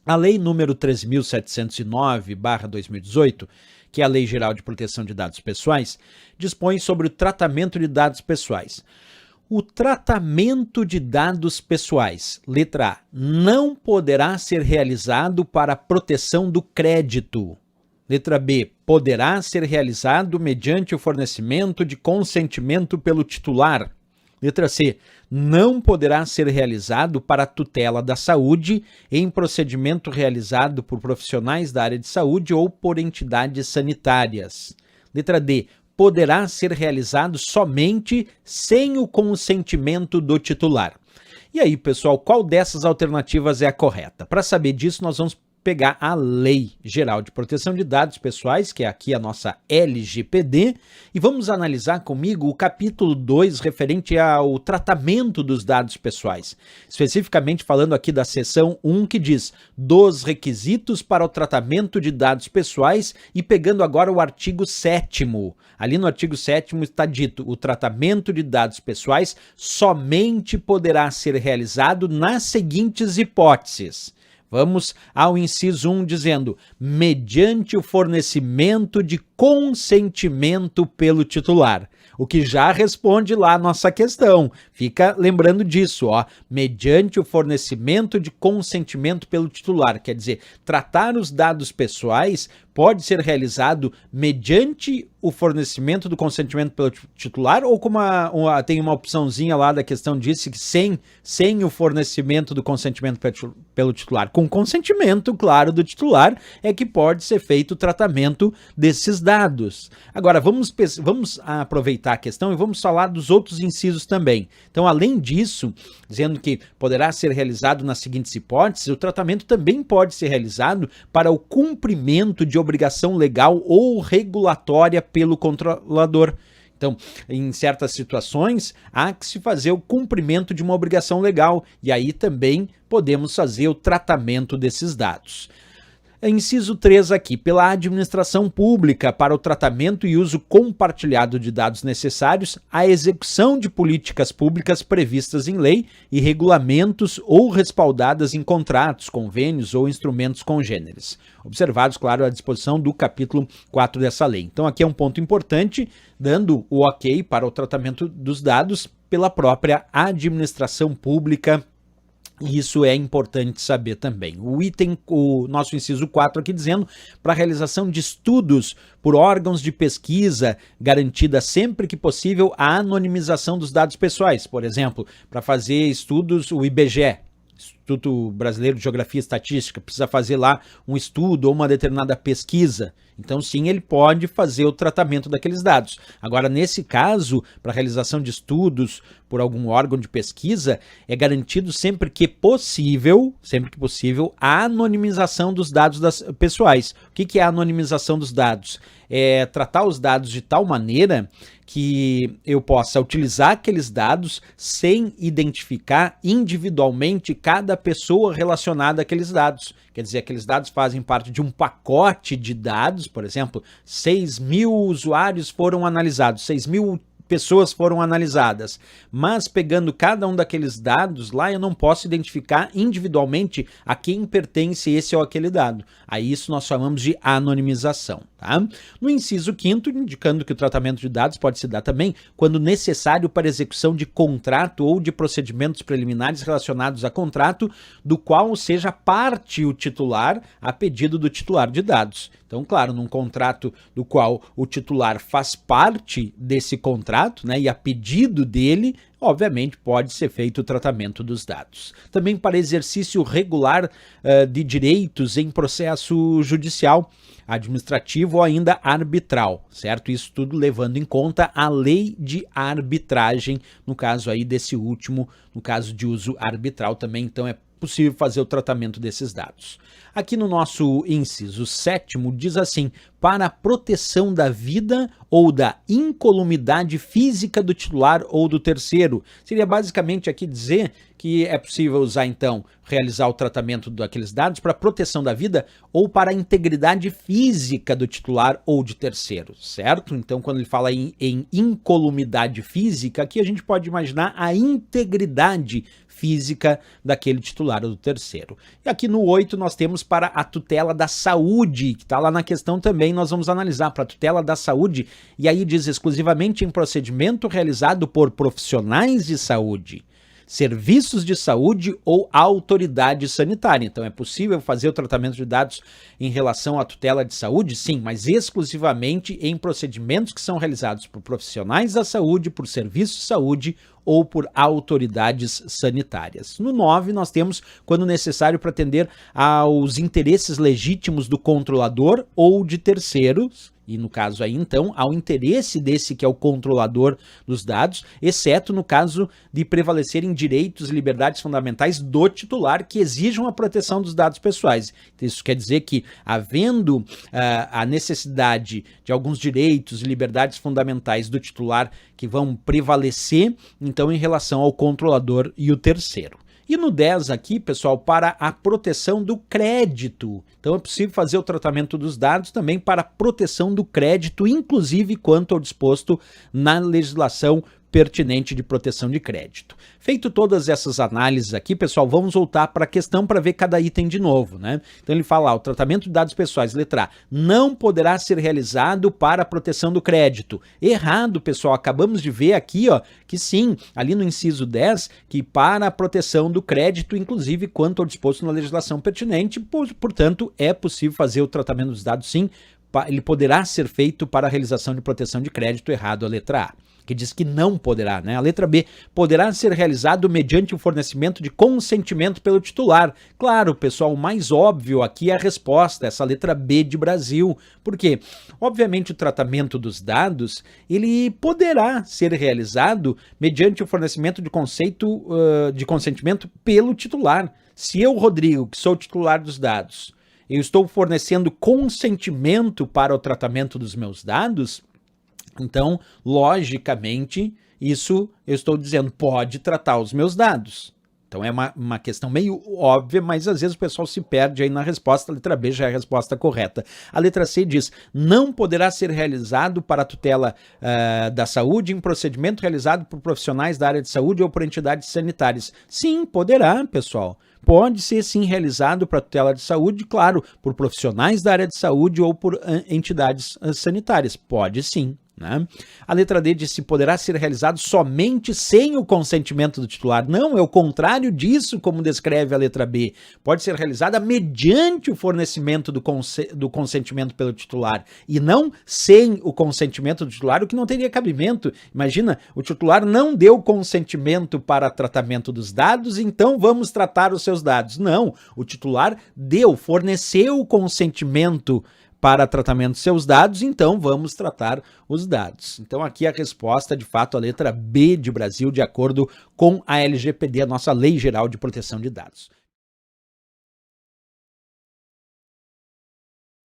A Lei número 3.709/2018, que é a Lei Geral de Proteção de Dados Pessoais, dispõe sobre o tratamento de dados pessoais. O tratamento de dados pessoais, letra A, não poderá ser realizado para proteção do crédito. Letra B, poderá ser realizado mediante o fornecimento de consentimento pelo titular. Letra C, não poderá ser realizado para a tutela da saúde em procedimento realizado por profissionais da área de saúde ou por entidades sanitárias. Letra D, poderá ser realizado somente sem o consentimento do titular. E aí, pessoal, qual dessas alternativas é a correta? Para saber disso, nós vamos pegar a Lei Geral de Proteção de Dados Pessoais, que é aqui a nossa LGPD, e vamos analisar comigo o capítulo 2 referente ao tratamento dos dados pessoais. Especificamente falando aqui da seção 1, que diz dos requisitos para o tratamento de dados pessoais, e pegando agora o artigo 7º. Ali no artigo 7º está dito: o tratamento de dados pessoais somente poderá ser realizado nas seguintes hipóteses. Vamos ao inciso 1 dizendo, mediante o fornecimento de consentimento pelo titular. O que já responde lá a nossa questão. Fica lembrando disso, ó. Mediante o fornecimento de consentimento pelo titular. Quer dizer, tratar os dados pessoais pode ser realizado mediante o fornecimento do consentimento pelo titular ou como tem uma opçãozinha lá da questão disse que sem o fornecimento do consentimento pelo titular. Com consentimento, claro, do titular é que pode ser feito o tratamento desses dados. Agora, vamos aproveitar a questão e vamos falar dos outros incisos também. Então, além disso, dizendo que poderá ser realizado nas seguintes hipóteses, o tratamento também pode ser realizado para o cumprimento de obrigação legal ou regulatória pelo controlador. Então, em certas situações, há que se fazer o cumprimento de uma obrigação legal e aí também podemos fazer o tratamento desses dados. Inciso 3 aqui, pela administração pública para o tratamento e uso compartilhado de dados necessários à execução de políticas públicas previstas em lei e regulamentos ou respaldadas em contratos, convênios ou instrumentos congêneres. Observados, claro, a disposição do capítulo 4 dessa lei. Então aqui é um ponto importante, dando o ok para o tratamento dos dados pela própria administração pública. Isso é importante saber também. O nosso inciso 4 aqui dizendo, para a realização de estudos por órgãos de pesquisa, garantida sempre que possível a anonimização dos dados pessoais. Por exemplo, para fazer estudos, o IBGE, Instituto Brasileiro de Geografia e Estatística, precisa fazer lá um estudo ou uma determinada pesquisa. Então, sim, ele pode fazer o tratamento daqueles dados. Agora, nesse caso, para a realização de estudos por algum órgão de pesquisa, é garantido sempre que possível, a anonimização dos dados pessoais. O que é a anonimização dos dados? É tratar os dados de tal maneira que eu possa utilizar aqueles dados sem identificar individualmente cada pessoa relacionada àqueles dados. Quer dizer, aqueles dados fazem parte de um pacote de dados, por exemplo, 6.000 usuários foram analisados, 6.000 pessoas foram analisadas, mas pegando cada um daqueles dados lá, eu não posso identificar individualmente a quem pertence esse ou aquele dado. Aí isso nós chamamos de anonimização, tá? No inciso 5º, indicando que o tratamento de dados pode se dar também quando necessário para execução de contrato ou de procedimentos preliminares relacionados a contrato, do qual seja parte o titular a pedido do titular de dados. Então, claro, num contrato do qual o titular faz parte desse contrato, né, e a pedido dele, obviamente pode ser feito o tratamento dos dados. Também para exercício regular de direitos em processo judicial, administrativo ou ainda arbitral, certo? Isso tudo levando em conta a lei de arbitragem, no caso aí desse último, no caso de uso arbitral também, então é possível fazer o tratamento desses dados. Aqui no nosso inciso 7º diz assim, para a proteção da vida ou da incolumidade física do titular ou do terceiro. Seria basicamente aqui dizer que é possível usar então realizar o tratamento daqueles dados para proteção da vida ou para a integridade física do titular ou de terceiro, certo? Então, quando ele fala em incolumidade física, aqui a gente pode imaginar a integridade física daquele titular ou do terceiro. E aqui no 8 nós temos para a tutela da saúde, que está lá na questão também, nós vamos analisar para a tutela da saúde, e aí diz exclusivamente em procedimento realizado por profissionais de saúde, serviços de saúde ou autoridade sanitária. Então é possível fazer o tratamento de dados em relação à tutela de saúde? Sim, mas exclusivamente em procedimentos que são realizados por profissionais da saúde, por serviços de saúde ou por autoridades sanitárias. No 9, nós temos quando necessário para atender aos interesses legítimos do controlador ou de terceiros, e no caso aí então, ao interesse desse que é o controlador dos dados, exceto no caso de prevalecerem direitos e liberdades fundamentais do titular que exijam a proteção dos dados pessoais. Isso quer dizer que, havendo a necessidade de alguns direitos e liberdades fundamentais do titular que vão prevalecer, então, em relação ao controlador e o terceiro. E no 10 aqui, pessoal, para a proteção do crédito. Então é possível fazer o tratamento dos dados também para a proteção do crédito, inclusive quanto ao disposto na legislação pertinente de proteção de crédito. Feito todas essas análises aqui, pessoal, vamos voltar para a questão para ver cada item de novo, né? Então ele fala, o tratamento de dados pessoais, letra A, não poderá ser realizado para a proteção do crédito. Errado, pessoal, acabamos de ver aqui, ó, que sim, ali no inciso 10, que para a proteção do crédito, inclusive quanto ao disposto na legislação pertinente, portanto, é possível fazer o tratamento dos dados, sim, ele poderá ser feito para a realização de proteção de crédito. Errado a letra A, que diz que não poderá, né? A letra B, poderá ser realizado mediante o fornecimento de consentimento pelo titular. Claro, pessoal, o mais óbvio aqui é a resposta, essa letra B de Brasil. Por quê? Obviamente o tratamento dos dados, ele poderá ser realizado mediante o fornecimento de consentimento pelo titular. Se eu, Rodrigo, que sou o titular dos dados, eu estou fornecendo consentimento para o tratamento dos meus dados, então, logicamente, isso eu estou dizendo, pode tratar os meus dados. Então é uma questão meio óbvia, mas às vezes o pessoal se perde aí na resposta. A letra B já é a resposta correta. A letra C diz, não poderá ser realizado para a tutela da saúde em procedimento realizado por profissionais da área de saúde ou por entidades sanitárias. Sim, poderá, pessoal. Pode ser sim realizado para a tutela de saúde, claro, por profissionais da área de saúde ou por entidades sanitárias. Pode sim. Né? A letra D diz se poderá ser realizado somente sem o consentimento do titular. Não, é o contrário disso, como descreve a letra B. Pode ser realizada mediante o fornecimento do consentimento pelo titular e não sem o consentimento do titular, o que não teria cabimento. Imagina, o titular não deu consentimento para tratamento dos dados, então vamos tratar os seus dados. Não, o titular forneceu o consentimento para tratamento de seus dados, então vamos tratar os dados. Então aqui a resposta, de fato, a letra B de Brasil, de acordo com a LGPD, a nossa Lei Geral de Proteção de Dados.